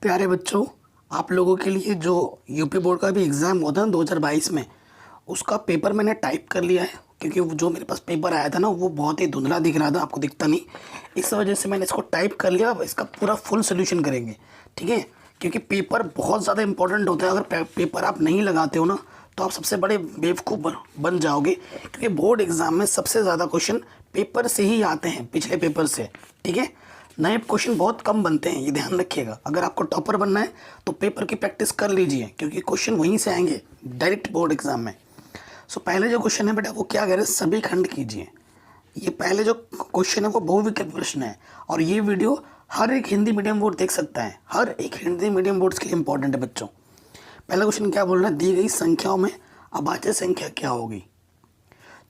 प्यारे बच्चों, आप लोगों के लिए जो यूपी बोर्ड का भी एग्ज़ाम होता है ना 2022 में, उसका पेपर मैंने टाइप कर लिया है। क्योंकि वो जो मेरे पास पेपर आया था ना, वो बहुत ही धुंधला दिख रहा था, आपको दिखता नहीं। इस वजह से मैंने इसको टाइप कर लिया। अब इसका पूरा फुल सोल्यूशन करेंगे, ठीक है। क्योंकि पेपर बहुत ज़्यादा इंपॉर्टेंट होता है। अगर पेपर आप नहीं लगाते हो ना, तो आप सबसे बड़े बेवकूफ़ बन जाओगे। क्योंकि बोर्ड एग्ज़ाम में सबसे ज़्यादा क्वेश्चन पेपर से ही आते हैं, पिछले पेपर से, ठीक है। नए क्वेश्चन बहुत कम बनते हैं, ये ध्यान रखिएगा। अगर आपको टॉपर बनना है तो पेपर की प्रैक्टिस कर लीजिए, क्योंकि क्वेश्चन वहीं से आएंगे डायरेक्ट बोर्ड एग्जाम में। सो पहले जो क्वेश्चन है बेटा, वो क्या कह रहे हैं, सभी खंड कीजिए। ये पहले जो क्वेश्चन है वो बहुविकल्प प्रश्न है, और ये वीडियो हर एक हिंदी मीडियम बोर्ड देख सकता है। हर एक हिंदी मीडियम बोर्ड्स के लिए इंपॉर्टेंट है बच्चों। पहला क्वेश्चन क्या बोल रहा है, दी गई संख्याओं में अभाज्य संख्या क्या होगी।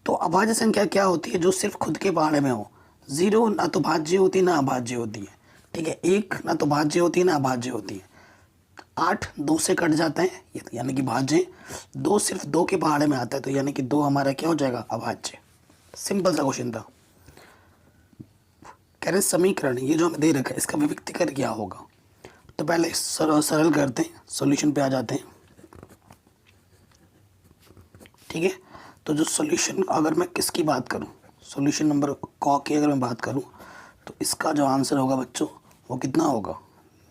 तो अभाज्य संख्या क्या होती है, जो सिर्फ खुद के बारे में हो। जीरो ना तो भाज्य होती है ना अभाज्य होती है, ठीक है। एक ना तो भाज्य होती है ना अभाज्य होती है। 8 2 से कट जाता है, यानी कि भाज्य। 2 सिर्फ 2 के पहाड़े में आता है, तो यानी कि 2 हमारा क्या हो जाएगा, अभाज्य। सिंपल सा क्वेश्चन था। कह रहे समीकरण, ये जो हमें दे रखा है, इसका विविक्तीकरण क्या होगा। तो पहले सरल करते हैं, सॉल्यूशन पे आ जाते हैं, ठीक है। तो जो सॉल्यूशन, अगर मैं किसकी बात करूं, सॉल्यूशन नंबर क की अगर मैं बात करूं, तो इसका जो आंसर होगा बच्चों, वो कितना होगा,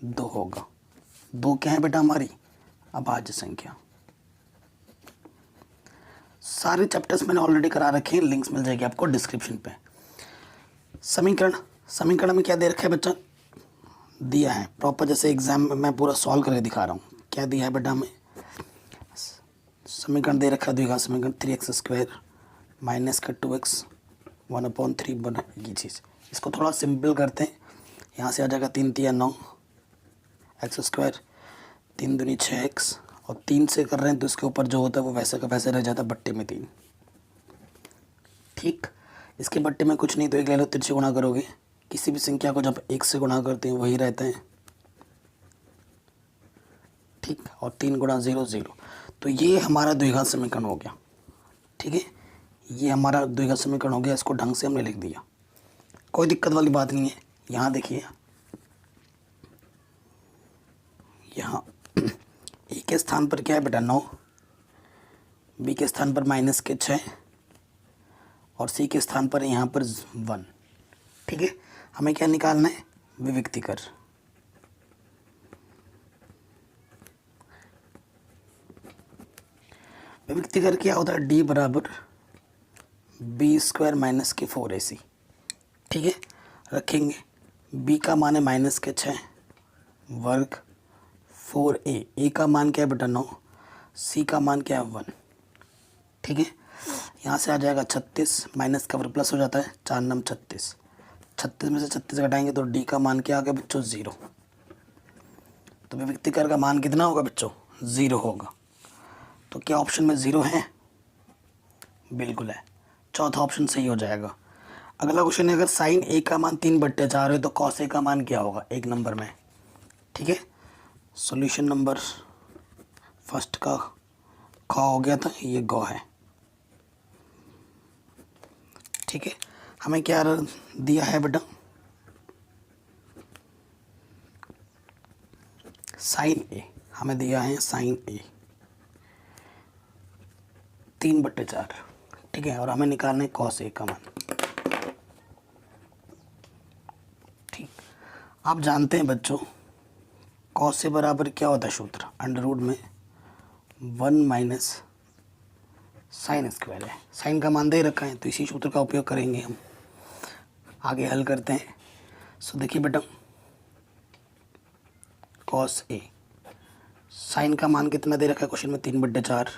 2 होगा। 2 क्या है बेटा, हमारी अभाज्य संख्या। सारे चैप्टर्स मैंने ऑलरेडी करा रखे हैं, लिंक्स मिल जाएगी आपको डिस्क्रिप्शन पे। समीकरण में क्या दे रखा है बच्चा, दिया है प्रॉपर, जैसे एग्जाम में मैं पूरा सॉल्व करके दिखा रहा हूँ। क्या दिया है बेटा हमें, समीकरण दे रखा है द्विघात समीकरण 3x² माइनस का 2x 1/3 बना ये चीज़। इसको थोड़ा सिंपल करते हैं, यहाँ से आ जाएगा 3 3 9 x², 3 दूनी 6x, और 3 से कर रहे हैं तो इसके ऊपर जो होता है वो वैसे का वैसे रह जाता है, बट्टे में 3, ठीक। इसके बट्टे में कुछ नहीं, तो एक ले लो, 3 से गुणा करोगे। किसी भी संख्या को जब 1 से गुणा करते हैं वही रहते हैं, ठीक। और 3 गुणा 0 0, तो ये हमारा द्विघात समीकरण हो गया, ठीक है। ये हमारा द्विघात समीकरण हो गया, इसको ढंग से हमने लिख दिया, कोई दिक्कत वाली बात नहीं है। यहाँ देखिए, यहाँ ए के स्थान पर क्या है बेटा, 9, बी के स्थान पर माइनस के 6, और सी के स्थान पर यहाँ पर 1, ठीक है। हमें क्या निकालना है, विविक्तीकरण। विविक्तीकरण क्या होता है, डी बराबर b² माइनस के 4ac, ठीक है। रखेंगे, b का मान है माइनस के 6 वर्ग 4a, a का मान क्या है बेटा 9, c का मान क्या है 1, ठीक है। यहाँ से आ जाएगा 36, माइनस का वर्ग प्लस हो जाता है, 4 9 36, 36 में से 36 घटाएंगे तो d का मान क्या आ गया बच्चों, 0। तो विविक्तीकरण का मान कितना होगा बच्चों, 0 होगा। तो क्या ऑप्शन में 0 है, बिल्कुल है, चौथा ऑप्शन सही हो जाएगा। अगला क्वेश्चन है, अगर साइन a का मान 3/4 है तो कॉस a का मान क्या होगा, 1 नंबर में, ठीक है। सॉल्यूशन नंबर फर्स्ट का ख हो गया था, ये गौ है, ठीक है। हमें क्या दिया है बेटा, साइन a, हमें दिया है साइन a 3/4, ठीक है। और हमें निकालना है कॉस a का मान, ठीक। आप जानते हैं बच्चों, कॉस से बराबर क्या होता है सूत्र, अंडर रूट में 1 माइनस साइन स्क्वायर है। साइन का मान दे रखा है, तो इसी सूत्र का उपयोग करेंगे हम। आगे हल करते हैं। सो देखिए बेटा, कॉस ए, साइन का मान कितना दे रखा है क्वेश्चन में, 3/4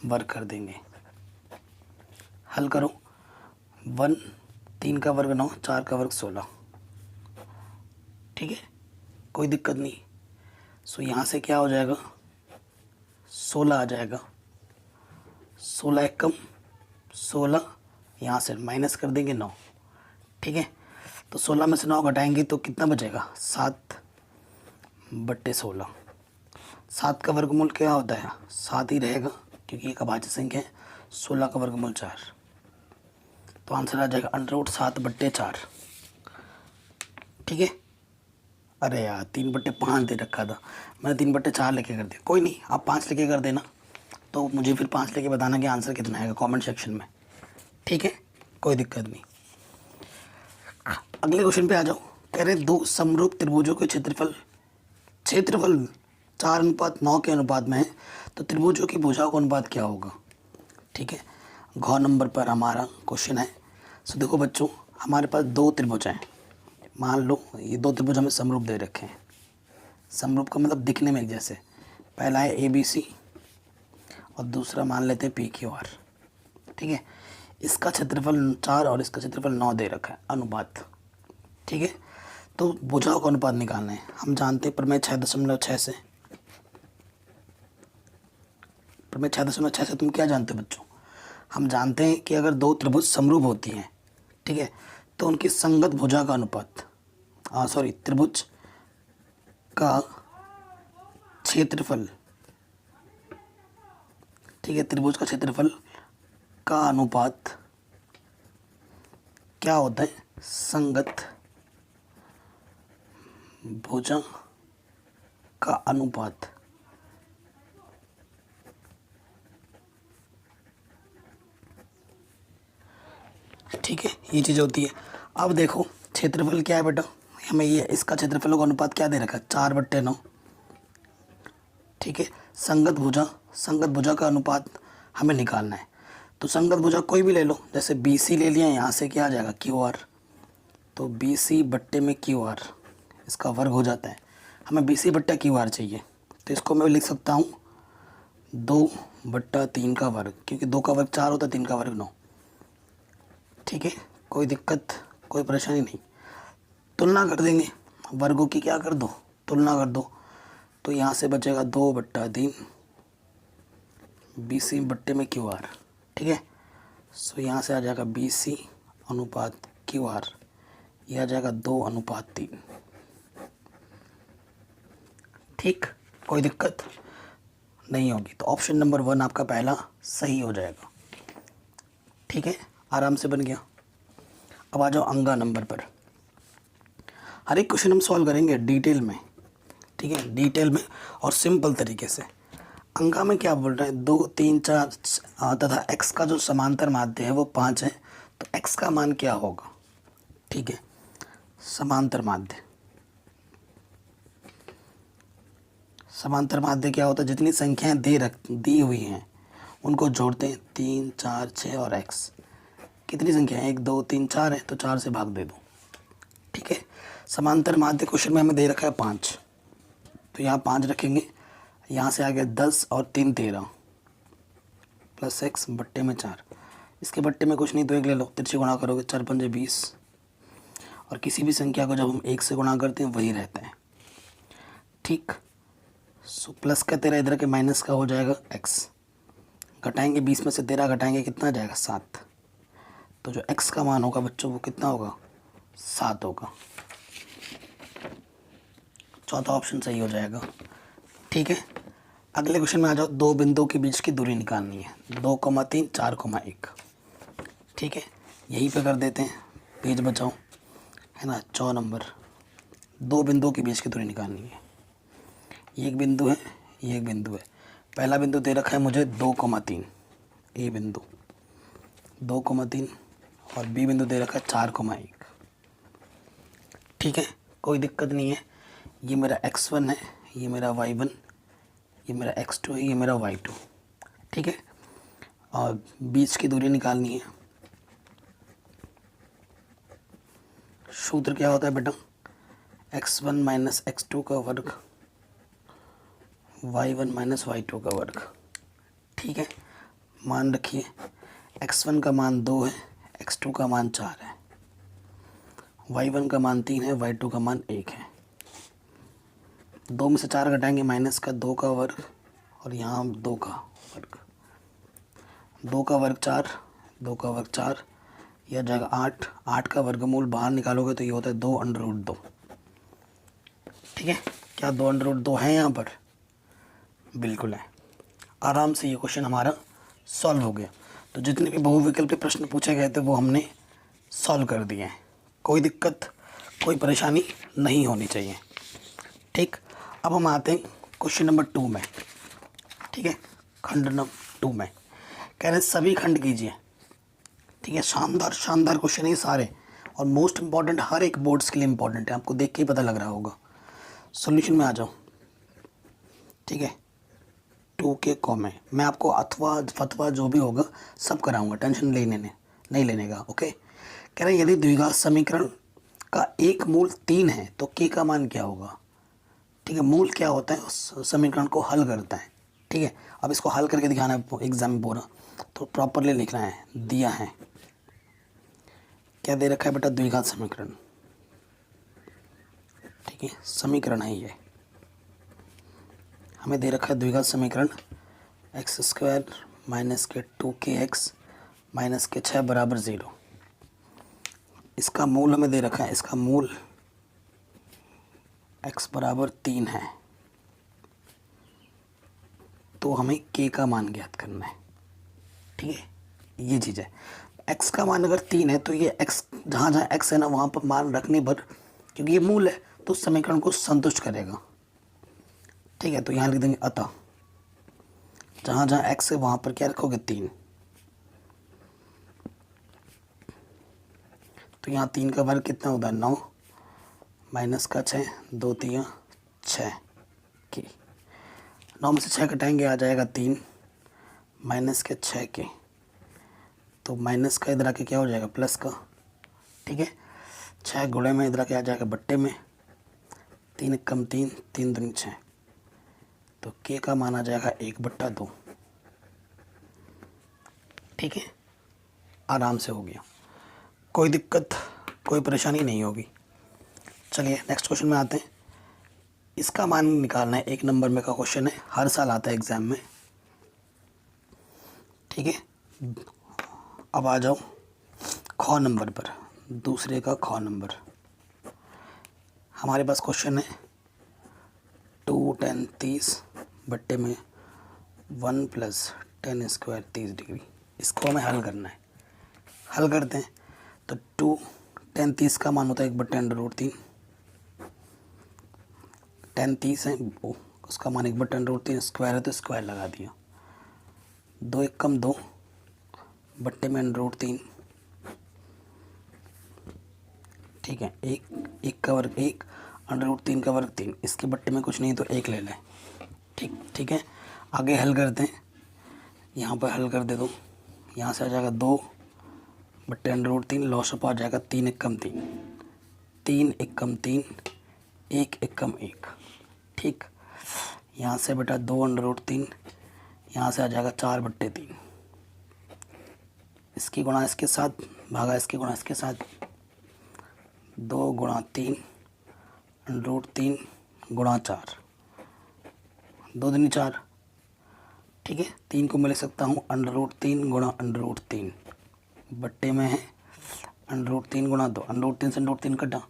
वर्ग कर देंगे। हल करो, 1 3 का वर्ग 9, 4 का वर्ग 16, ठीक है, कोई दिक्कत नहीं। सो यहाँ से क्या हो जाएगा, 16 आ जाएगा, 16 एक कम 16, यहाँ से माइनस कर देंगे 9, ठीक है। तो 16 में से 9 घटाएंगे तो कितना बचेगा, 7/16। 7 का वर्गमूल क्या होता है, 7 ही रहेगा, क्योंकि एक अभाज्य संख्या है। 16 का वर्गमूल 4, तो आंसर आ जाएगा अंडर रूट 7/4, ठीक है। अरे यार 3/5 दे रखा था, मैंने 3/4 लेके कर दिया। कोई नहीं, आप 5 लेके कर देना, तो मुझे फिर 5 लेके बताना कि आंसर कितना आएगा कमेंट सेक्शन में, ठीक है, कोई दिक्कत नहीं। अगले क्वेश्चन पे आ जाओ। कह रहे दो समरूप त्रिभुजों के क्षेत्रफल क्षेत्रफल 4:9 के अनुपात में है, तो त्रिभुजों की भुजाओं का अनुपात क्या होगा। ठीक है, घ नंबर पर हमारा क्वेश्चन है। सो देखो बच्चों, हमारे पास दो त्रिभुज हैं। मान लो ये दो त्रिभुज हमें समरूप दे रखे हैं। समरूप का मतलब दिखने में एक जैसे। पहला है ABC और दूसरा मान लेते हैं PQR। ठीक है, इसका क्षेत्रफल 4 और इसका क्षेत्रफल 9 दे रखा है, अनुपात। ठीक है, तो भुजाओं का अनुपात निकालना है। हम जानते हैं प्रमेय 6.6 से, प्रमेय 6.6 से तुम क्या जानते हो बच्चों, हम जानते हैं कि अगर दो त्रिभुज समरूप होती हैं, ठीक है, तो उनकी संगत भुजा का अनुपात, त्रिभुज का क्षेत्रफल, ठीक है, त्रिभुज का क्षेत्रफल का अनुपात क्या होता है, संगत भुजा का अनुपात। ठीक है, ये चीज़ होती है। अब देखो क्षेत्रफल क्या है बेटा, हमें ये इसका क्षेत्रफलों का अनुपात क्या दे रखा है, 4/9। ठीक है, संगत भुजा का अनुपात हमें निकालना है। तो संगत भुजा कोई भी ले लो, जैसे BC ले लिया, यहाँ से क्या आ जाएगा QR, तो BC/QR, इसका वर्ग हो जाता है। हमें BC/QR चाहिए, तो इसको मैं लिख सकता हूँ 2/3 का वर्ग, क्योंकि 2 का वर्ग 4 होता है, 3 का वर्ग 9। ठीक है, कोई दिक्कत, कोई परेशानी नहीं। तुलना कर देंगे, वर्गों की क्या कर दो, तुलना कर दो, तो यहाँ से बचेगा 2/3 BC/QR। ठीक है, सो यहाँ से आ जाएगा BC/QR, यह आ जाएगा 2/3। ठीक, कोई दिक्कत नहीं होगी। तो ऑप्शन नंबर 1 आपका पहला सही हो जाएगा। ठीक है, आराम से बन गया। अब आ जाओ अंगा नंबर पर। हर एक क्वेश्चन हम सॉल्व करेंगे डिटेल में, ठीक है, डिटेल में और सिंपल तरीके से। अंगा में क्या बोल रहे हैं, 2, 3, 4 तथा x का जो समांतर माध्य है वो 5 है, तो x का मान क्या होगा। ठीक है, समांतर माध्य, समांतर माध्य क्या होता है, जितनी संख्याएं दी हुई हैं उनको जोड़ते हैं, 3, 4, 6 और x। कितनी संख्या है, 1, 2, 3, 4 है, तो 4 से भाग दे दो। ठीक है, समांतर माध्य क्वेश्चन में हमें दे रखा है 5, तो यहाँ 5 रखेंगे, यहाँ से आ गया 10 और 3 13 प्लस x/4। इसके बट्टे में कुछ नहीं तो 1 ले लो, तिरछे गुणा करोगे, 4×5 20, और किसी भी संख्या को जब हम 1 से गुणा करते हैं वही रहता है। ठीक, सो प्लस का 13 इधर के माइनस का हो जाएगा x, घटाएंगे 20 में से 13 घटाएंगे, कितना आ जाएगा 7। तो जो x का मान होगा बच्चों वो कितना होगा, 7 होगा। चौथा ऑप्शन सही हो जाएगा। ठीक है, अगले क्वेश्चन में आ जाओ। दो बिंदुओं के बीच की दूरी निकालनी है, 2,3, 4,1। ठीक है, यहीं पे कर देते हैं, पेज बचाओ, है ना, 4 नंबर। दो बिंदुओं के बीच की दूरी निकालनी है, ये एक बिंदु है, ये एक बिंदु है। पहला बिंदु दे रखा है मुझे 2,3, ए बिंदु 2,3, और बी बिंदु दे रखा है 4,1। ठीक है, कोई दिक्कत नहीं है। ये मेरा x1 है, ये मेरा y1, ये मेरा x2 है, ये मेरा y2। ठीक है, और बीच की दूरी निकालनी है। सूत्र क्या होता है बेटा, x1 माइनस x2 का वर्ग, y1 माइनस y2 का वर्ग। ठीक है, मान रखिए x1 का मान 2 है, x2 का मान 4 है, y1 का मान 3 है, y2 का मान 1 है। 2 में से 4 घटाएंगे, माइनस का 2 का वर्ग, और यहाँ 2 का वर्ग, 2 का वर्ग 4, 2 का वर्ग 4, यह जाएगा 8। 8 का वर्गमूल बाहर निकालोगे तो ये होता है 2√2। ठीक है, क्या 2√2 है यहाँ पर, बिल्कुल है। आराम से ये क्वेश्चन हमारा सॉल्व हो गया। तो जितने भी बहुविकल्पी प्रश्न पूछे गए थे वो हमने सॉल्व कर दिए हैं। कोई दिक्कत, कोई परेशानी नहीं होनी चाहिए। ठीक, अब हम आते हैं क्वेश्चन नंबर 2 में। ठीक है, खंड नंबर 2 में कह रहे हैं सभी खंड कीजिए। ठीक है, शानदार शानदार क्वेश्चन है ये सारे, और मोस्ट इंपॉर्टेंट, हर एक बोर्ड्स के लिए इंपॉर्टेंट है, आपको देख के ही पता लग रहा होगा। सॉल्यूशन में आ जाओ। ठीक है, 2 के कॉमे मैं आपको अथवा फतवा जो भी होगा सब कराऊंगा, टेंशन नहीं लेने का। ओके, कह रहे हैं यदि द्विघात समीकरण का एक मूल 3 है तो के का मान क्या होगा। ठीक है, मूल क्या होता है, उस समीकरण को हल करता है। ठीक है, अब इसको हल करके दिखाना है एग्जाम में पूरा, तो प्रॉपरली लिखना है। दिया है, क्या दे रखा है बेटा, द्विघात समीकरण। ठीक है, समीकरण है ये, हमें दे रखा है द्विघात समीकरण x² माइनस के 2kx माइनस के 6 बराबर 0। इसका मूल हमें दे रखा है, इसका मूल x बराबर 3 है, तो हमें k का मान ज्ञात करना है। ठीक है, ये चीज़ है। x का मान अगर 3 है तो ये x जहाँ जहाँ x है ना वहाँ पर मान रखने पर, क्योंकि ये मूल है तो समीकरण को संतुष्ट करेगा। ठीक है, तो यहाँ लिख देंगे अतः जहाँ जहाँ x है वहाँ पर क्या रखोगे, 3। तो यहाँ 3 का वर्ग कितना होता है, 9 माइनस का 6, 2 3 6 के, 9 में से 6 घटाएंगे आ जाएगा 3 माइनस के 6 के, तो माइनस का इधर आके क्या हो जाएगा, प्लस का। ठीक है, 6 गुणे में इधर आके आ जाएगा बट्टे में, 3 कम 3, 3 दूनी 6, तो के का मान आ जाएगा 1/2। ठीक है, आराम से हो गया, कोई दिक्कत कोई परेशानी नहीं होगी। चलिए नेक्स्ट क्वेश्चन में आते हैं। इसका मान निकालना है, 1 नंबर में का क्वेश्चन है, हर साल आता है एग्ज़ाम में। ठीक है, अब आ जाओ ख नंबर पर, दूसरे का ख नंबर। हमारे पास क्वेश्चन है 2 tan 30 बट्टे में 1 + tan² 30 डिग्री। इसको हमें हल करना है, हल करते हैं। तो 2 tan 30 का मान होता है 1/√3, tan 30 है उसका मान 1/√3, स्क्वायर है तो स्क्वायर लगा दिया, 2 1 कम 2 बट्टे में √3। ठीक है, एक का वर्ग 1, √3 का वर्ग 3, इसके बट्टे में कुछ नहीं तो 1 ले लें। ठीक है, आगे हल करते हैं, यहाँ पर हल कर दे दो, यहाँ से आ जाएगा 2 बट्टे √3, लॉसअप आ जाएगा 3 1 कम 3, 3 1 कम 3, 1 1 कम 1। ठीक, यहाँ से बेटा 2/√3, यहाँ से आ जाएगा 4/3, इसकी गुणा इसके साथ भागा इसकी गुणा इसके साथ, 2 गुणा 3 √3 गुणा 4, 2 दूनी 4। ठीक है, 3 को मैं लिख सकता हूँ √3 गुणा √3, बट्टे में है √3 गुणा 2, √3 से √3 कटा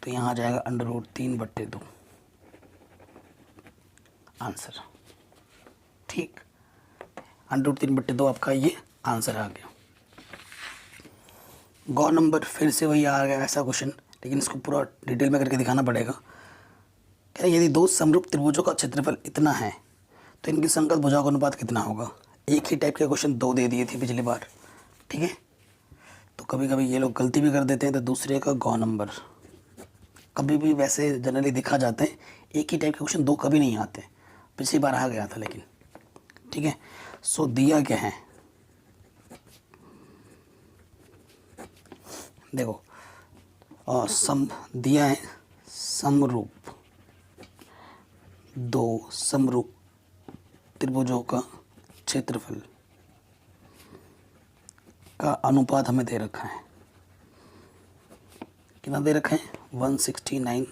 तो यहाँ आ जाएगा √3/2 आंसर। ठीक, √3/2 आपका ये आंसर आ गया। गौ नंबर फिर से वही आ गया ऐसा क्वेश्चन, लेकिन इसको पूरा डिटेल में करके दिखाना पड़ेगा। क्या यदि 2 समरूप त्रिभुजों का क्षेत्रफल इतना है तो इनकी संगत भुजाओं का अनुपात कितना होगा। एक ही टाइप के क्वेश्चन 2 दे दिए थे पिछली बार। ठीक है, तो कभी कभी ये लोग गलती भी कर देते हैं। तो दूसरे का गौ नंबर कभी भी वैसे जनरली दिखा जाते हैं, एक ही टाइप के क्वेश्चन 2 कभी नहीं आते, पिछली बार आ गया था लेकिन। ठीक है, सो दिया क्या है, देखो सम दिया है, समरूप 2 समरूप त्रिभुजों का क्षेत्रफल का अनुपात हमें दे रखा है, कितना दे रखा है 169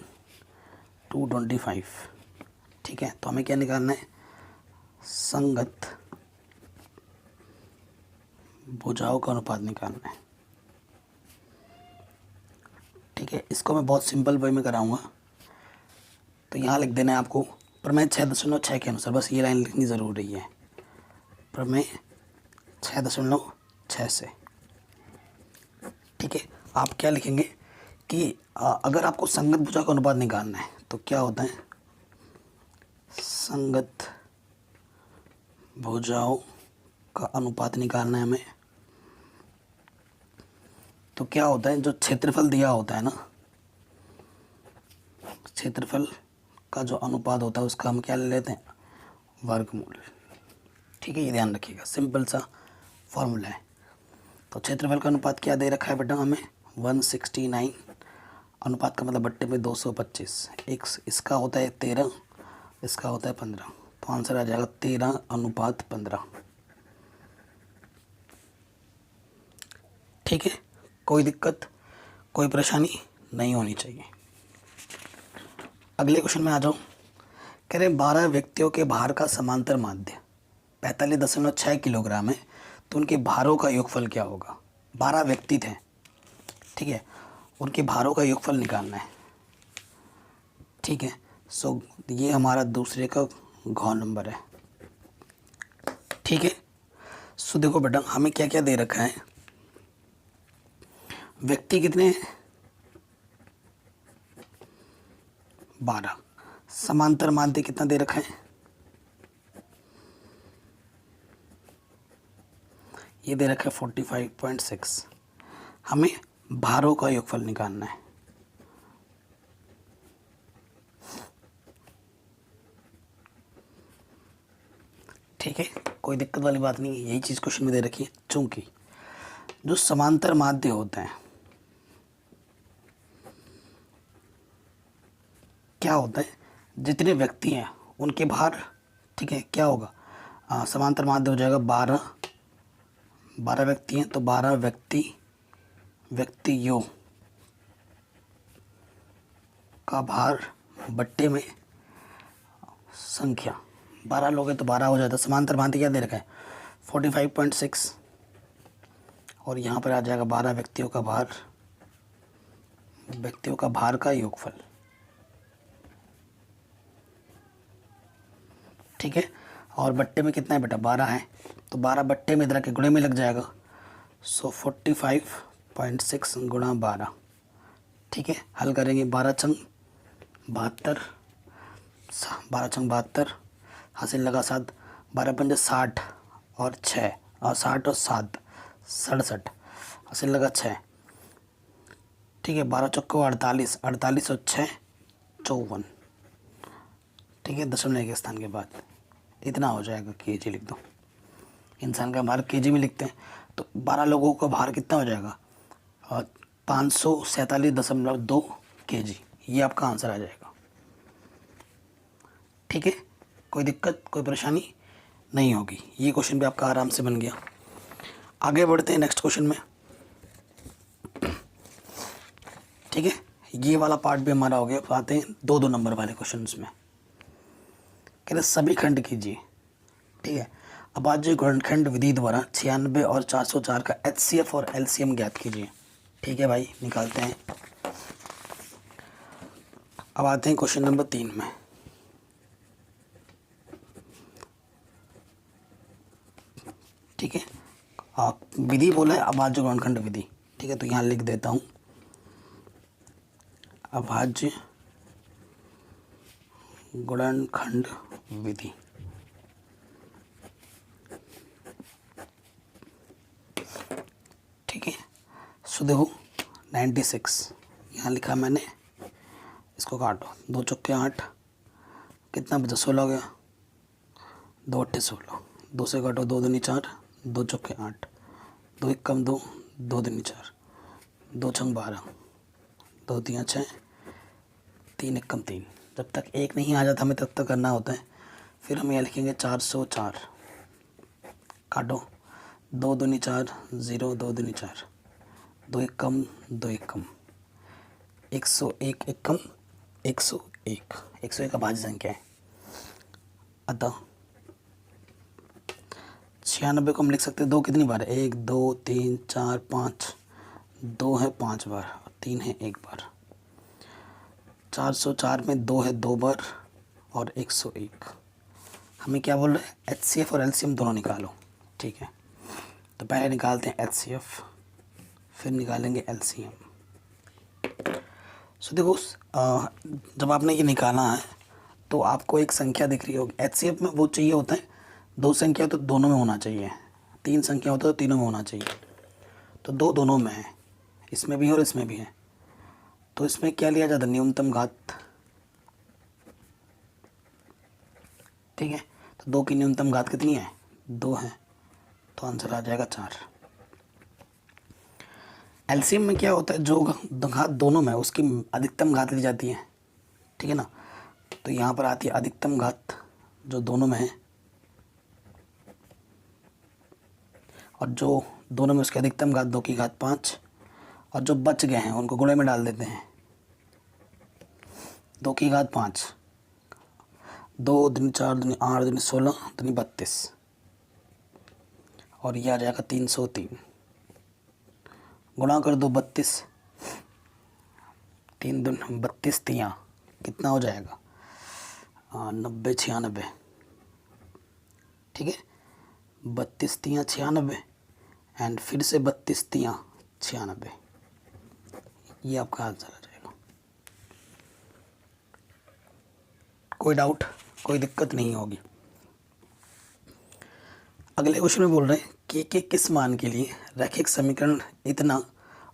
225। ठीक है, तो हमें क्या निकालना है, संगत भुजाओं का अनुपात निकालना है। ठीक है, इसको मैं बहुत सिंपल वे में कराऊंगा, तो यहाँ लिख देना है आपको प्रमेय 6.6 के अनुसार, बस ये लाइन लिखनी ज़रूरी है, प्रमेय 6.6 से। ठीक है, आप क्या लिखेंगे कि अगर आपको संगत भुजा का अनुपात निकालना है तो क्या होता है, संगत भुजाओं का अनुपात निकालना है हमें। तो क्या होता है, जो क्षेत्रफल दिया होता है ना, क्षेत्रफल का जो अनुपात होता है उसका हम क्या ले लेते हैं, वर्गमूल। ठीक है, ये ध्यान रखिएगा, सिंपल सा फॉर्मूला है। तो क्षेत्रफल का अनुपात क्या दे रखा है बेटा हमें, 169, अनुपात का मतलब बट्टे में 225, एक इसका होता है 13, इसका होता है 15, तो आंसर आ जाएगा 13:15। ठीक है, कोई दिक्कत, कोई परेशानी नहीं होनी चाहिए। अगले क्वेश्चन में आ जाओ। कह रहे 12 व्यक्तियों के भार का समांतर माध्य 45.6 किलोग्राम है, तो उनके भारों का योगफल क्या होगा। 12 व्यक्ति थे, ठीक है, उनके भारों का योगफल निकालना है। ठीक है, सो ये हमारा दूसरे का घ नंबर है। ठीक है, सो देखो बेटा हमें क्या क्या दे रखा है, व्यक्ति कितने हैं, 12, समांतर माध्य कितना दे रखा है, ये दे रखा है 45.6। हमें भारों का योगफल निकालना है। ठीक है, कोई दिक्कत वाली बात नहीं है, यही चीज़ क्वेश्चन में दे रखी है। चूंकि जो समांतर माध्य होते हैं, क्या होता है, जितने व्यक्ति हैं उनके भार, ठीक है, क्या होगा, समांतर माध्य हो जाएगा 12 व्यक्ति हैं तो 12 व्यक्तियों का भार बट्टे में संख्या, 12 लोग हैं तो 12 हो जाता है। समांतर माध्य क्या दे रखा है, 45.6, और यहाँ पर आ जाएगा 12 व्यक्तियों का भार का योगफल। ठीक है, और बट्टे में कितना है बेटा, 12 है, तो 12 बट्टे में इधर के गुणे में लग जाएगा, सो 45.6 गुणा 12। ठीक है, हल करेंगे, 12 छंग 72, 12 छंग 72, हासिल लगा 7, 12 पंजे 60 और 6, और 60 और 7 67, हासिल लगा 6। ठीक है, 12 चौको 48, 48 और 6 54। ठीक है, दशमलव के स्थान के बाद इतना हो जाएगा, केजी लिख दो, इंसान का भार केजी में लिखते हैं, तो 12 लोगों का भार कितना हो जाएगा, और 547.2 केजी, ये आपका आंसर आ जाएगा। ठीक है, कोई दिक्कत कोई परेशानी नहीं होगी, ये क्वेश्चन भी आपका आराम से बन गया। आगे बढ़ते हैं नेक्स्ट क्वेश्चन में। ठीक है, ये वाला पार्ट भी हमारा हो गया। आते हैं 2-2 नंबर वाले क्वेश्चन में। कह रहे सभी खंड कीजिए। ठीक है, अब आज जो गुणनखंड विधि द्वारा 96 और 404 का HCF और LCM ज्ञात कीजिए। ठीक है भाई, निकालते हैं। अब आते हैं क्वेश्चन नंबर 3 में। ठीक है, विधि बोला है अभाज्य गुणनखंड विधि। ठीक है, तो यहाँ लिख देता हूँ अभाज्य गुणनखंड विधि। ठीक है, सो देखो 96 यहाँ लिखा मैंने, इसको काटो, 2 चौके 8, कितना बचा, 16 हो गया, 2 अट्ठे 16, 2 से काटो, 2 दूनी 4, 2 चौके 8, 2 एक कम 2, 2 दूनी 4, 2 छंग 12, 2 तियाँ 6, 3 एक कम 3। जब तक एक नहीं आ जाता हमें तब तक करना होता है। फिर हम यहाँ लिखेंगे 404, काटो, 2 दूनी 4, 0, 2 दूनी 4, 2 एक कम 2 एक कम, 101 एक कम 101, 101 अभाज्य संख्या है। अतः 96 को हम लिख सकते हैं, 2 कितनी बार है, 1 2 3 4 5, 2 है 5 बार और 3 है 1 बार। 404 में 2 है 2 बार और 101। हमें क्या बोल रहे हैं, HCF और LCM दोनों निकालो। ठीक है, तो पहले निकालते हैं HCF, फिर निकालेंगे LCM। सो देखो जब आपने ये निकाला है तो आपको एक संख्या दिख रही होगी। एचसीएफ में वो चाहिए होता है, दो संख्या हो तो दोनों में होना चाहिए, तीन संख्या होता है तो तीनों में होना चाहिए। तो दो दोनों में है, इसमें भी है और इसमें भी है। तो इसमें क्या लिया जाता है, न्यूनतम घात। ठीक है, तो दो की न्यूनतम घात कितनी है, दो है, तो आंसर आ जाएगा 4। एलसीएम में क्या होता है, जो घात दोनों में उसकी अधिकतम घात ली जाती है। ठीक है ना, तो यहाँ पर आती है अधिकतम घात जो दोनों में है, और जो दोनों में उसकी अधिकतम घात 2 की घात 5, और जो बच गए हैं उनको गुणे में डाल देते हैं। 2 की घात 5, 2 दूनी 4 दूनी 8 दूनी 16 दूनी 32, और यह आ जाएगा 303। गुणा कर दो 32, 3 दून 32 तियाँ कितना हो जाएगा, 90 96। ठीक है, 32 तियाँ 96 एंड फिर से 32 तियाँ 96, ये आपका आंसर आ जाएगा। कोई डाउट, कोई दिक्कत नहीं होगी। अगले क्वेश्चन में बोल रहे हैं कि किस मान के लिए रैखिक समीकरण इतना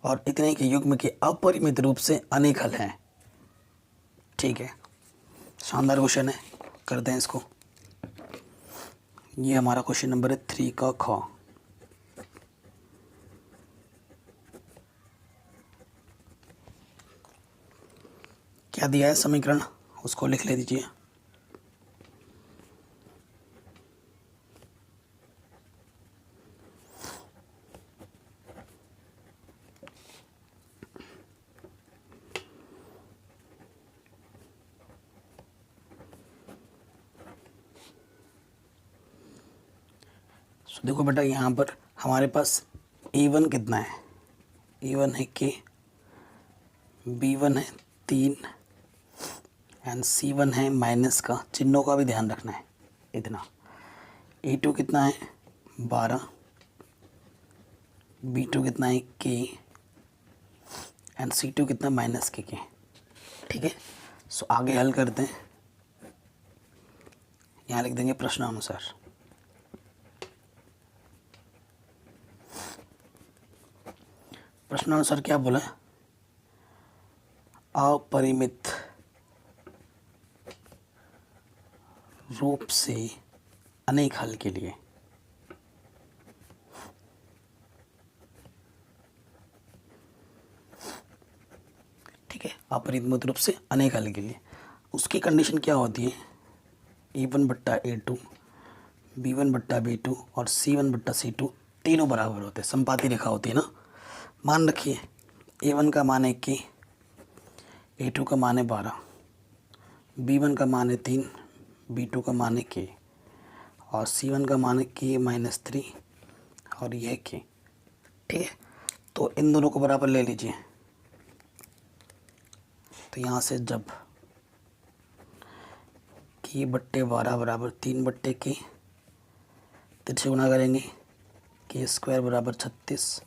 और इतने के युग्म के अपरिमित रूप से अनेक हल हैं। ठीक है, शानदार क्वेश्चन है, करते हैं इसको। ये हमारा क्वेश्चन नंबर है 3 का ख। क्या दिया है समीकरण, उसको लिख ले दीजिए। देखो बेटा, यहाँ पर हमारे पास A1 कितना है, A1 है के, B1 है 3 एंड C1 है माइनस का, चिन्हों का भी ध्यान रखना है इतना। A2 कितना है 12, B2 कितना है के एंड C2 कितना माइनस के। ठीक है, सो आगे हल करते हैं। यहाँ लिख देंगे प्रश्नानुसार। प्रश्नानुसार क्या बोला है, अपरिमित रूप से अनेक हल के लिए। ठीक है, अपरिमित रूप से अनेक हल के लिए उसकी कंडीशन क्या होती है, A1 बट्टा A2, B1 बट्टा B2 और C1 बट्टा C2 तीनों बराबर होते हैं, संपाती रेखा होती है ना। मान रखिए A1 का मान है के, A2 का मान है 12, B1 का मान है 3, B2 का मान है के, और C1 का मान है के माइनस 3 और यह के। ठीक है, तो इन दोनों को बराबर ले लीजिए। तो यहाँ से जब के बट्टे 12 बराबर 3 बट्टे के, तिरछे गुणा करेंगे, के स्क्वायर बराबर 36,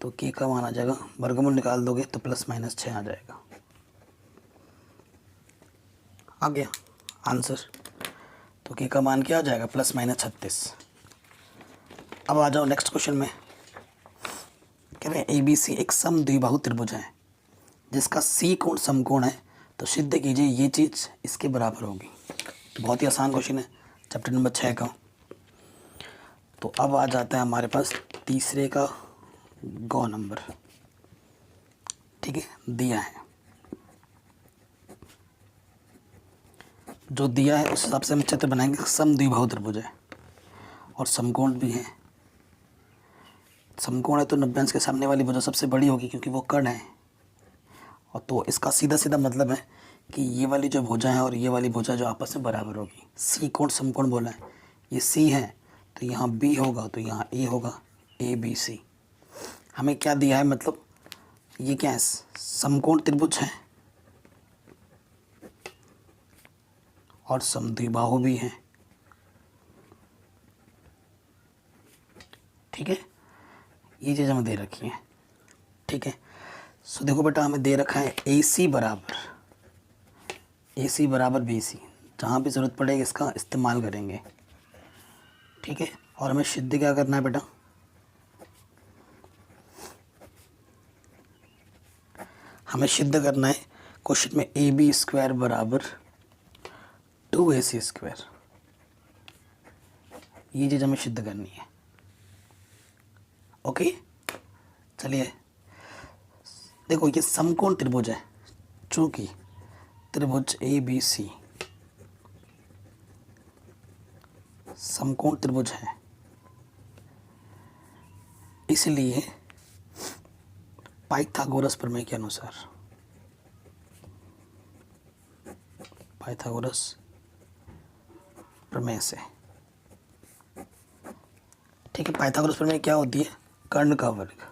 तो के का मान आ जाएगा, वर्गमूल निकाल दोगे तो प्लस माइनस 6 आ जाएगा। आ गया आंसर, तो के का मान क्या आ जाएगा, प्लस माइनस 36। अब आ जाओ नेक्स्ट क्वेश्चन में। कह रहे हैं ABC एक समद्विबाहु त्रिभुज है जिसका C कोण समकोण है, तो सिद्ध कीजिए ये चीज़ इसके बराबर होगी। बहुत ही आसान क्वेश्चन है, चैप्टर नंबर 6 का। तो अब आ जाता है हमारे पास तीसरे का गौ नंबर। ठीक है, दिया है, जो दिया है उस हिसाब से हम चित्र बनाएंगे। समद्विबाहु त्रिभुज है और समकोण भी है। समकोण है तो 90 अंश के सामने वाली भुजा सबसे बड़ी होगी क्योंकि वो कर्ण है, और तो इसका सीधा सीधा मतलब है कि ये वाली जो भुजा है और ये वाली भुजा जो आपस में बराबर होगी। C कोण समकोण बोला है, ये C है तो यहाँ B होगा, तो यहाँ A होगा, ABC। हमें क्या दिया है, मतलब ये क्या है, समकोण त्रिभुज है और समद्विबाहु भी है। ठीक है, ये चीज़ हमें दे रखी है। ठीक है, सो देखो बेटा हमें दे रखा है ए सी बराबर बी सी, जहाँ भी ज़रूरत पड़ेगी इसका इस्तेमाल करेंगे, ठीक है। और हमें सिद्ध क्या करना है बेटा, हमें सिद्ध करना है क्वेश्चन में ए बी स्क्वायर बराबर 2ac स्क्वायर, ये चीज़ हमें सिद्ध करनी है। ओके चलिए देखो ये समकोण त्रिभुज है, चूंकि त्रिभुज ए बी सी समकोण त्रिभुज है, इसलिए पाइथागोरस प्रमेय के अनुसार, पाइथागोरस प्रमेय से, ठीक है। पाइथागोरस प्रमेय क्या होती है, कर्ण का वर्ग,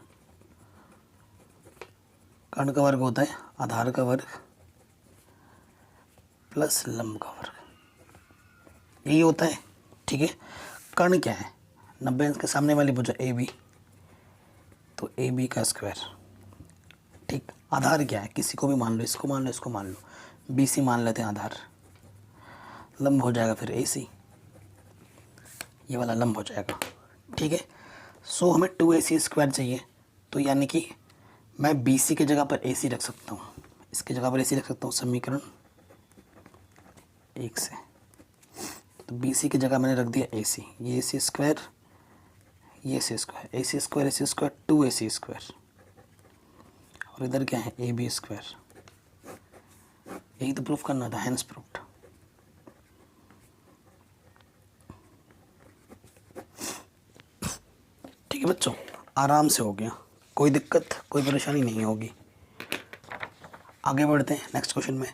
कर्ण का वर्ग होता है आधार का वर्ग प्लस लंब का वर्ग, यही होता है, ठीक है। कर्ण क्या है, 90 अंश के सामने वाली भुजा ए बी, तो ए बी का स्क्वायर, ठीक। आधार क्या है, किसी को भी मान लो, इसको मान लो, इसको मान लो, बी सी मान लेते हैं आधार, लंब हो जाएगा फिर ए सी, ये वाला लंब हो जाएगा, ठीक है। सो हमें 2ac स्क्वायर चाहिए, तो यानी कि मैं बी सी की जगह पर ए सी रख सकता हूँ, इसकी जगह पर ए सी रख सकता हूँ, समीकरण 1 से। तो बी सी की जगह मैंने रख दिया ए सी, ये ए सी स्क्वायर, ये सी स्क्वायर, ए सी स्क्वायर, ए सी स्क्वायर, 2ac स्क्वायर, और इधर क्या है ए बी स्क्वायर, यही तो प्रूफ करना था, हैंस प्रूफ्ड। ठीक है बच्चों, आराम से हो गया, कोई दिक्कत कोई परेशानी नहीं होगी। आगे बढ़ते हैं नेक्स्ट क्वेश्चन में।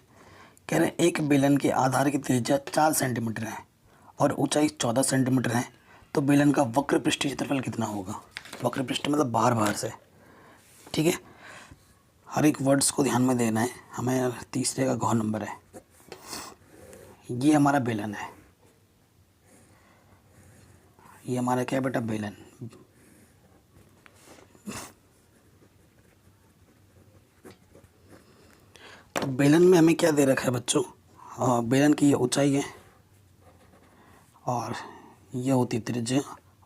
कह रहे हैं एक बेलन के आधार की त्रिज्या 4 सेंटीमीटर है और ऊंचाई 14 सेंटीमीटर है, तो बेलन का वक्र पृष्ठीय क्षेत्रफल कितना होगा। वक्र पृष्ठ मतलब बाहर से, ठीक है। हर एक वर्ड्स को ध्यान में देना है हमें, तीसरे का घ नंबर है। ये हमारा बेलन है, ये हमारा क्या है बेटा, बेलन। तो बेलन में हमें क्या दे रखा है बच्चों, बेलन की ये ऊंचाई है और ये होती त्रिज्या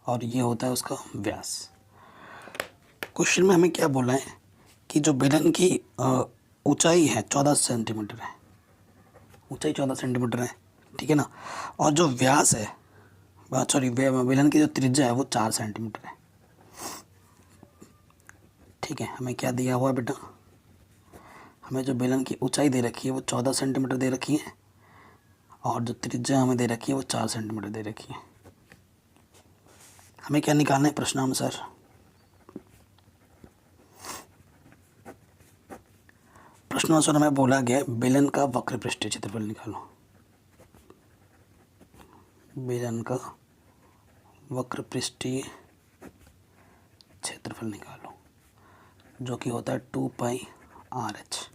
और ये होता है उसका व्यास। क्वेश्चन में हमें क्या बोला है कि जो बेलन की ऊंचाई है 14 सेंटीमीटर है, ऊंचाई 14 सेंटीमीटर है, ठीक है ना, और जो व्यास है, सॉरी बेलन की जो त्रिज्या है वो 4 सेंटीमीटर है, ठीक है। हमें क्या दिया हुआ है बेटा, हमें जो बेलन की ऊंचाई दे रखी है वो 14 सेंटीमीटर दे रखी है और जो त्रिज्या हमें दे रखी है वो 4 सेंटीमीटर दे रखी है। हमें क्या निकालना है प्रश्नानुसार, प्रश्नानुसार हमें बोला गया बेलन का वक्र पृष्ठीय क्षेत्रफल निकालो, बेलन का वक्र पृष्ठीय क्षेत्रफल निकालो, जो कि होता है 2πRh।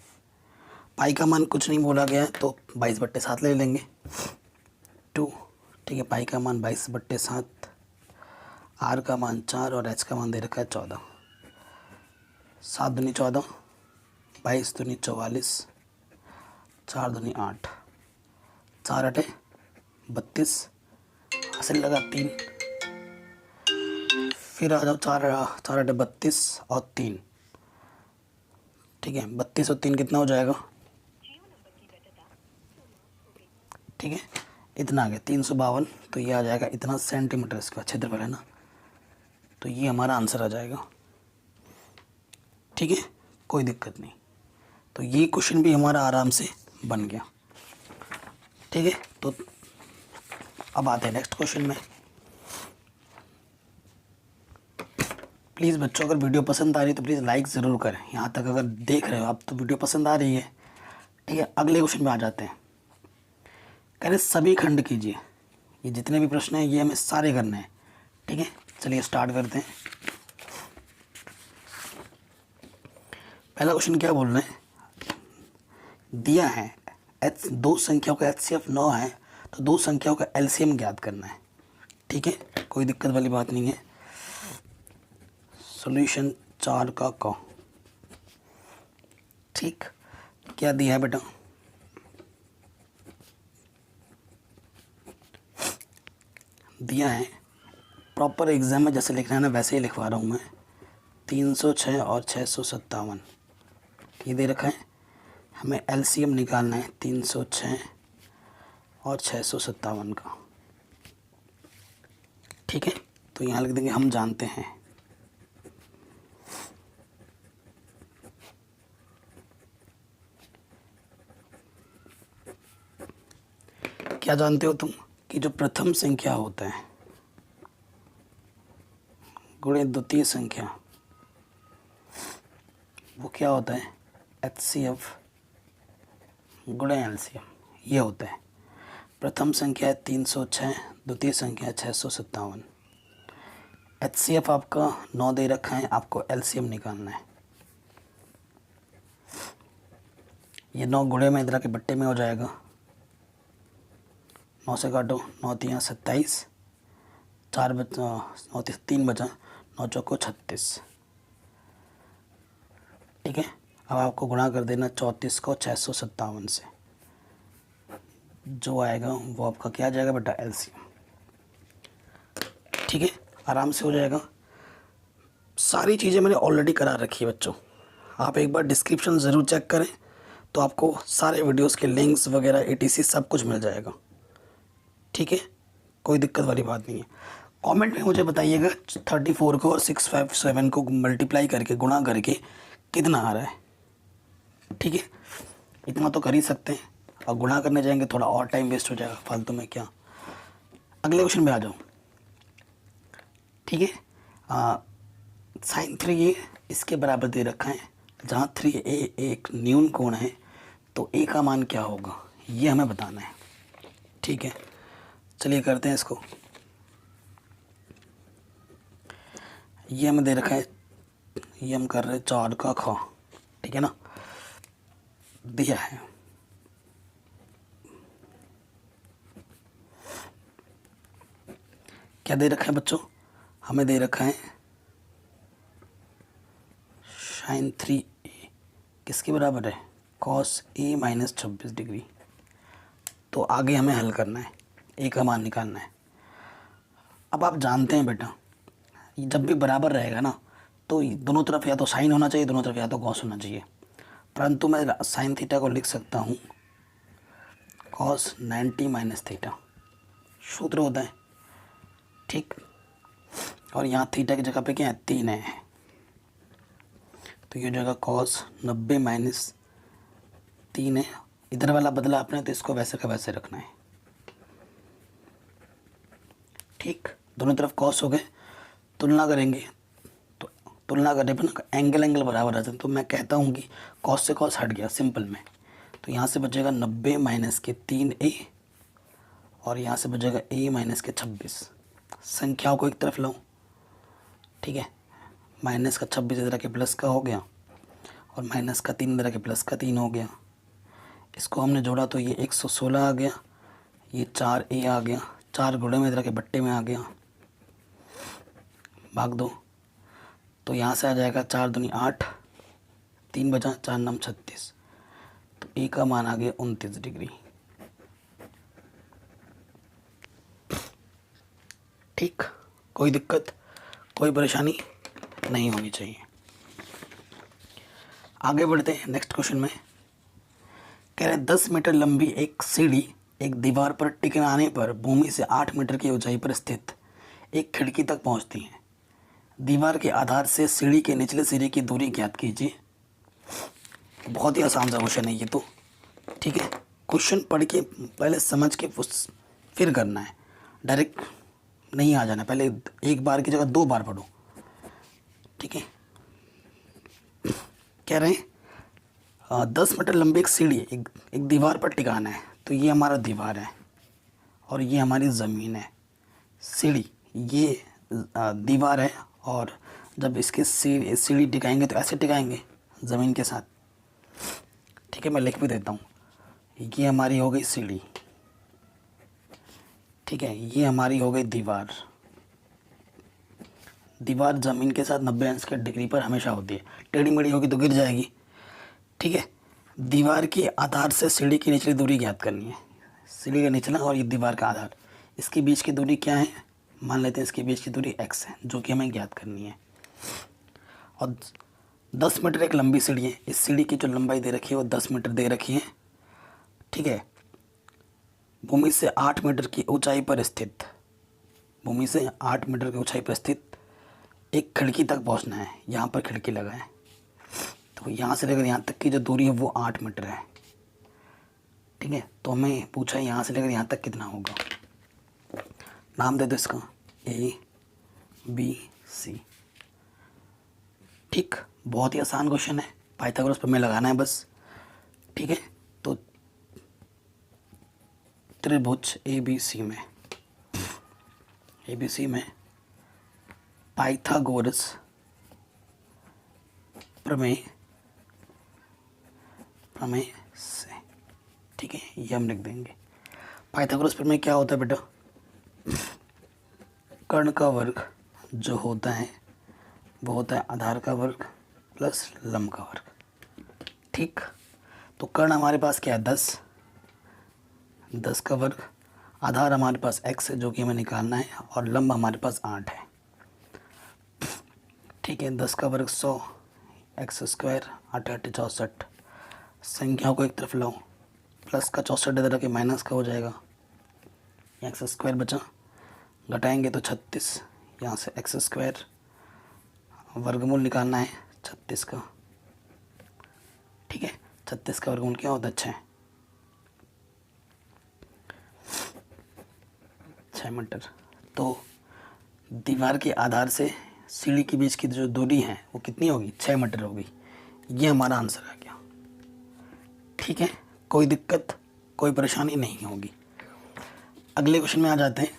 पाई का मान कुछ नहीं बोला गया है तो 22/7 ले लेंगे 2, ठीक है। पाई का मान 22/7, आर का मान 4 और एच का मान दे रखा है 14, 7 दूनी 14, 22 दूनी 44, 4 दूनी 8, 4 8 32, हासिल लगा 3, फिर आ जाओ 4 8 32 और 3, ठीक है। 32 और 3 कितना हो जाएगा, ठीक है, इतना आ गया 352, तो ये आ जाएगा इतना सेंटीमीटर इसका क्षेत्रफल है ना, तो ये हमारा आंसर आ जाएगा, ठीक है, कोई दिक्कत नहीं। तो ये क्वेश्चन भी हमारा आराम से बन गया, ठीक है। तो अब आते हैं नेक्स्ट क्वेश्चन में। प्लीज़ बच्चों अगर वीडियो पसंद आ रही है तो प्लीज़ लाइक ज़रूर करें, यहाँ तक अगर देख रहे हो आप तो वीडियो पसंद आ रही है, ठीक है। अगले क्वेश्चन में आ जाते हैं। कह रहे सभी खंड कीजिए, ये जितने भी प्रश्न हैं ये हमें सारे करने हैं, ठीक है। चलिए स्टार्ट करते हैं। पहला क्वेश्चन क्या बोल रहे हैं, दिया है दो संख्याओं का HCF 9 है, तो दो संख्याओं का LCM ज्ञात करना है, ठीक है, कोई दिक्कत वाली बात नहीं है। सॉल्यूशन 4 का क, ठीक, क्या दिया है बेटा? दिया है प्रॉपर एग्ज़ाम में जैसे लिखना है ना वैसे ही लिखवा रहा हूँ मैं। 306 और 657 ये दे रखा है। हमें एलसीएम निकालना है 306 और 657 का। ठीक है, तो यहाँ लिख देंगे हम जानते हैं। क्या जानते हो तुम कि जो प्रथम संख्या होता है गुणे द्वितीय संख्या वो क्या होता है? HCF गुणे LCM ये होता है। प्रथम संख्या है 306, द्वितीय संख्या है 657। HCF आपका 9 दे रखा है, आपको LCM निकालना है। ये 9 गुणे में इधर के बट्टे में हो जाएगा। 9 से काटो, 9 3 27, 4 बचा, 9 3 बचा, 9 चौको 36। ठीक है, अब आपको गुणा कर देना 34 को 657 से, जो आएगा वो आपका क्या आ जाएगा बेटा? LCM। ठीक है, आराम से हो जाएगा। सारी चीज़ें मैंने ऑलरेडी करा रखी है बच्चों, आप एक बार डिस्क्रिप्शन ज़रूर चेक करें तो आपको सारे वीडियोस के लिंक्स वगैरह ETC सब कुछ मिल जाएगा। ठीक है, कोई दिक्कत वाली बात नहीं है। कमेंट में मुझे बताइएगा 34 को और 657 को मल्टीप्लाई करके गुणा करके कितना आ रहा है। ठीक है, इतना तो कर ही सकते हैं, और गुणा करने जाएंगे थोड़ा और टाइम वेस्ट हो जाएगा फालतू में क्या। अगले क्वेश्चन में आ जाओ। ठीक है, साइन 3A इसके बराबर दे रखा है, जहाँ 3A एक न्यून कोण है तो A का मान क्या होगा ये हमें बताना है। ठीक है, चलिए करते हैं इसको। ये हमें दे रखा है, ये हम कर रहे हैं 4 का ख। ठीक है ना, दिया है। क्या दे रखा है बच्चों? हमें दे रखा है साइन 3A किसके बराबर है? cos A minus 26 degree. तो आगे हमें हल करना है, A का मान निकालना है। अब आप जानते हैं बेटा, जब भी बराबर रहेगा ना तो दोनों तरफ या तो साइन होना चाहिए, दोनों तरफ या तो कॉस होना चाहिए। परंतु मैं साइन थीटा को लिख सकता हूँ cos 90 माइनस थीटा, सूत्र होता है। ठीक, और यहाँ थीटा की जगह पे क्या है? 3 है, तो ये जगह cos 90 माइनस 3 है। इधर वाला बदला आपने तो इसको वैसे का वैसे रखना है। ठीक, दोनों तरफ cos हो गए, तुलना करेंगे तो तुलना करने पर ना एंगल बराबर आ जाए। तो मैं कहता हूँ कि cos से cos हट गया सिंपल में, तो यहाँ से बचेगा 90 माइनस के 3A और यहाँ से बचेगा A माइनस के 26। संख्याओं को एक तरफ लाऊं। ठीक है, माइनस का 26 इधर के प्लस का हो गया और माइनस का 3 इधर के प्लस का 3 हो गया। इसको हमने जोड़ा तो ये 116 आ गया, ये 4A आ गया, 4 गुणे में इधर के बट्टे में आ गया, भाग दो, तो यहाँ से आ जाएगा 4 दूनी 8, 3 बचा, 4 9 36, तो A का मान आ गया 29 डिग्री। ठीक, कोई दिक्कत कोई परेशानी नहीं होनी चाहिए। आगे बढ़ते हैं नेक्स्ट क्वेश्चन में। कह रहे 10 मीटर लंबी एक सीढ़ी एक दीवार पर टिकराने पर भूमि से 8 मीटर की ऊंचाई पर स्थित एक खिड़की तक पहुंचती है। दीवार के आधार से सीढ़ी के निचले सिरे की दूरी ज्ञात कीजिए। बहुत ही आसान सा क्वेश्चन है ये तो। ठीक है, क्वेश्चन पढ़ के पहले समझ के फिर करना है, डायरेक्ट नहीं आ जाना। पहले एक बार की जगह 2 बार पढ़ो। ठीक है, कह रहे हैं 10 मीटर लंबी एक सीढ़ी एक दीवार पर टिकाना है। तो ये हमारा दीवार है और ये हमारी ज़मीन है। सीढ़ी ये दीवार है, और जब इसके सीढ़ी टिकाएंगे तो ऐसे टिकाएंगे ज़मीन के साथ। ठीक है, मैं लिख भी देता हूँ। ये हमारी हो गई सीढ़ी। ठीक है, ये हमारी हो गई दीवार। दीवार ज़मीन के साथ 90 अंश के डिग्री पर हमेशा होती है, टेढ़ी मेढ़ी होगी तो गिर जाएगी। ठीक है, दीवार के आधार से सीढ़ी की निचली दूरी ज्ञात करनी है। सीढ़ी का निचला और ये दीवार का आधार, इसके बीच की दूरी क्या है, मान लेते हैं इसके बीच की दूरी x है, जो कि हमें ज्ञात करनी है। और 10 मीटर एक लंबी सीढ़ी है, इस सीढ़ी की जो लंबाई दे रखी है वो 10 मीटर दे रखी है। ठीक है, भूमि से 8 मीटर की ऊंचाई पर स्थित, भूमि से 8 मीटर की ऊंचाई पर स्थित एक खिड़की तक पहुंचना है। यहाँ पर खिड़की लगा है, तो यहाँ से लेकर यहाँ तक की जो दूरी है वो 8 मीटर है। ठीक है, तो हमें पूछा है यहाँ से लेकर यहाँ तक कितना होगा। नाम दे दो इसका ABC। ठीक, बहुत ही आसान क्वेश्चन है, पाइथागोरस प्रमेय लगाना है बस। ठीक है, तो त्रिभुज ABC में पाइथागोरस प्रमेय से, ठीक है, ये हम लिख देंगे। पाइथागोरस प्रमेय क्या होता है बेटा, कर्ण का वर्ग जो होता है वो होता है आधार का वर्ग प्लस लंब का वर्ग। ठीक, तो कर्ण हमारे पास क्या है 10 का वर्ग, आधार हमारे पास x है जो कि हमें निकालना है, और लंब हमारे पास 8 है। ठीक है, 10 का वर्ग 100, x स्क्वायर 8 8 64, संख्याओं को एक तरफ लाओ, प्लस का 64 इधर के माइनस का हो जाएगा, एक्स स्क्वायर बचा, घटाएंगे तो 36, यहाँ से एक्स स्क्वायर, वर्गमूल निकालना है 36 का। ठीक है, 36 का वर्गमूल क्या होता है 6 मीटर। तो दीवार के आधार से सीढ़ी के बीच की जो दूरी है वो कितनी होगी, 6 मीटर होगी। ये हमारा आंसर आ गया। ठीक है, कोई दिक्कत कोई परेशानी नहीं होगी। अगले क्वेश्चन में आ जाते हैं।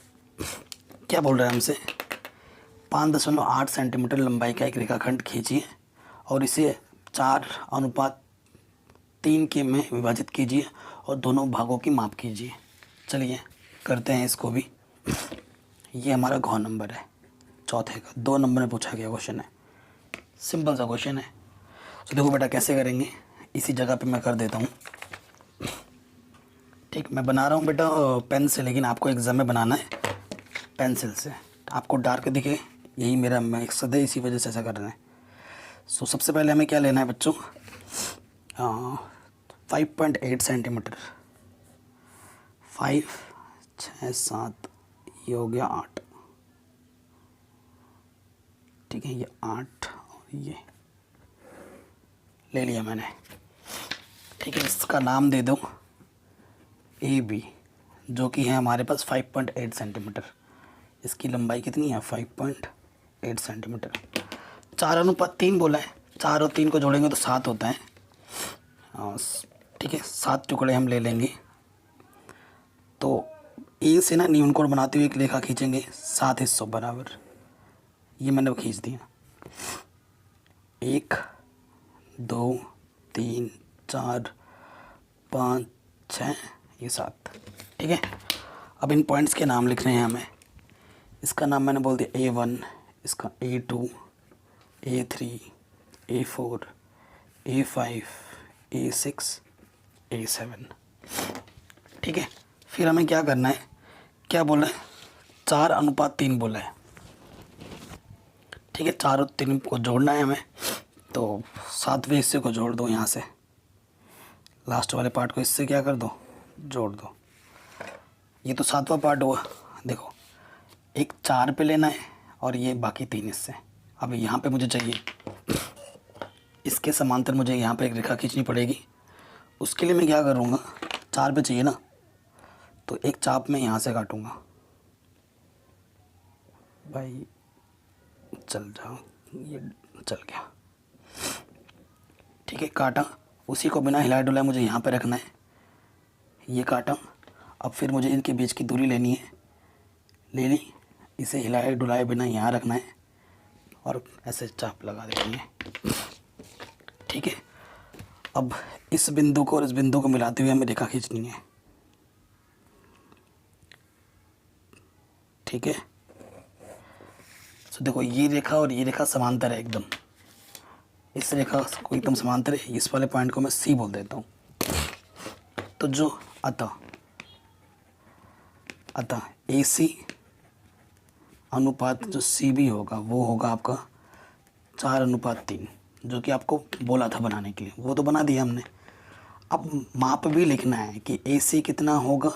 क्या बोल रहा है हमसे, 5.8 सेंटीमीटर लंबाई का एक रेखाखंड खींचिए और इसे 4:3 के में विभाजित कीजिए और दोनों भागों की माप कीजिए। चलिए करते हैं इसको भी। ये हमारा घ नंबर है, चौथे का 2 नंबर में पूछा गया क्वेश्चन है, सिंपल सा क्वेश्चन है। तो देखो बेटा कैसे करेंगे, इसी जगह पे मैं कर देता हूँ। ठीक, मैं बना रहा हूँ बेटा पेन से, लेकिन आपको एग्ज़ाम में बनाना है पेंसिल से, आपको डार्क दिखे यही मेरा मकसद है, इसी वजह से ऐसा कर रहे हैं। सो सबसे पहले हमें क्या लेना है बच्चों, 5.8 सेंटीमीटर, 5 6 7 ये हो गया 8। ठीक है, ये 8 और ये ले लिया मैंने। ठीक है, इसका नाम दे दो AB, जो कि है हमारे पास 5.8 सेंटीमीटर। इसकी लंबाई कितनी है 5.8 सेंटीमीटर। 4:3 बोला है, 4 और 3 को जोड़ेंगे तो 7 होता है। ठीक है, 7 टुकड़े हम ले लेंगे। तो ए से ना न्यून कोण बनाते हुए एक रेखा खींचेंगे 7 हिस्सों बराबर। ये मैंने खींच दिया, 1 2 3 4 5 6 ये 7। ठीक है, अब इन पॉइंट्स के नाम लिखने हैं हमें। इसका नाम मैंने बोल दिया A1, इसका A2, A3, A4, A5, A6, A7। ठीक है, फिर हमें क्या करना है, क्या बोला है 4:3 बोला है। ठीक है, 4 और 3 को जोड़ना है हमें, तो 7वें हिस्से को जोड़ दो, यहाँ से लास्ट वाले पार्ट को इससे क्या कर दो, जोड़ दो। ये तो 7वां पार्ट हुआ। देखो एक 4 पे लेना है और ये बाकी 3 हिस्से। अब यहाँ पे मुझे चाहिए, इसके समांतर मुझे यहाँ पे एक रेखा खींचनी पड़ेगी। उसके लिए मैं क्या करूँगा, 4 पे चाहिए ना, तो एक चाप में यहाँ से काटूँगा। भाई चल जाओ, ये चल गया। ठीक है, काटा, उसी को बिना हिलाए डुलाए मुझे यहाँ पे रखना है। ये काटा, अब फिर मुझे इनके बीच की दूरी लेनी है, ले ली, इसे हिलाए डुलाए बिना यहाँ रखना है और ऐसे चाप लगा देनी है। ठीक है, अब इस बिंदु को और इस बिंदु को मिलाते हुए हमें रेखा खींचनी है। ठीक है, तो देखो ये रेखा और ये रेखा समांतर है एकदम। इस रेखा को एकदम समांतर है, इस वाले पॉइंट को मैं सी बोल देता हूँ। तो जो अतः ए सी अनुपात जो सी बी होगा वो होगा आपका 4:3, जो कि आपको बोला था बनाने के लिए, वो तो बना दिया हमने। अब माप भी लिखना है कि ए सी कितना होगा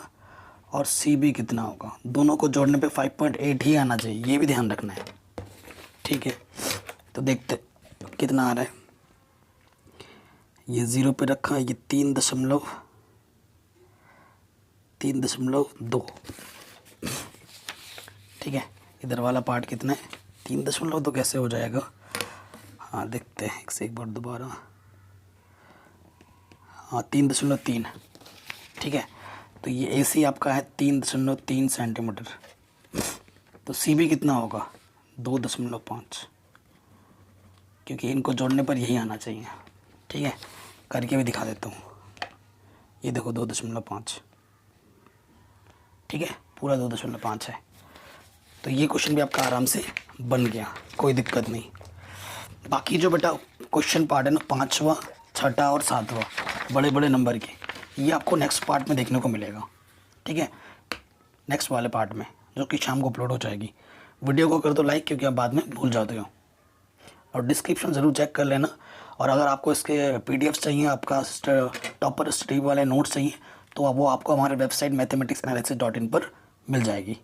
और सी बी कितना होगा, दोनों को जोड़ने पे 5.8 ही आना चाहिए, ये भी ध्यान रखना है। ठीक है, तो देखते कितना आ रहा है। ये 0 पे रखा है, ये 3.2। ठीक है, इधर वाला पार्ट कितना है 3.2 कैसे हो जाएगा, हाँ देखते हैं एक बार दोबारा। हाँ 3.3। ठीक है, तो ये ए सी आपका है 3.3 सेंटीमीटर। तो सी बी कितना होगा 2.5, क्योंकि इनको जोड़ने पर यही आना चाहिए। ठीक है, करके भी दिखा देता हूँ। ये देखो 2.5, ठीक है, पूरा 2.5 है। तो ये क्वेश्चन भी आपका आराम से बन गया, कोई दिक्कत नहीं। बाकी जो बेटा क्वेश्चन पार्ट है ना, 5वां 6वां और 7वां बड़े बड़े नंबर के, ये आपको नेक्स्ट पार्ट में देखने को मिलेगा। ठीक है, नेक्स्ट वाले पार्ट में, जो कि शाम को अपलोड हो जाएगी। वीडियो को कर दो लाइक, क्योंकि आप बाद में भूल जाते हो। और डिस्क्रिप्शन ज़रूर चेक कर लेना। और अगर आपको इसके पीडीएफ्स चाहिए, आपका टॉपर स्टडी वाले नोट्स चाहिए, तो वो आपको हमारे वेबसाइट mathematicsanalysis.in पर मिल जाएगी।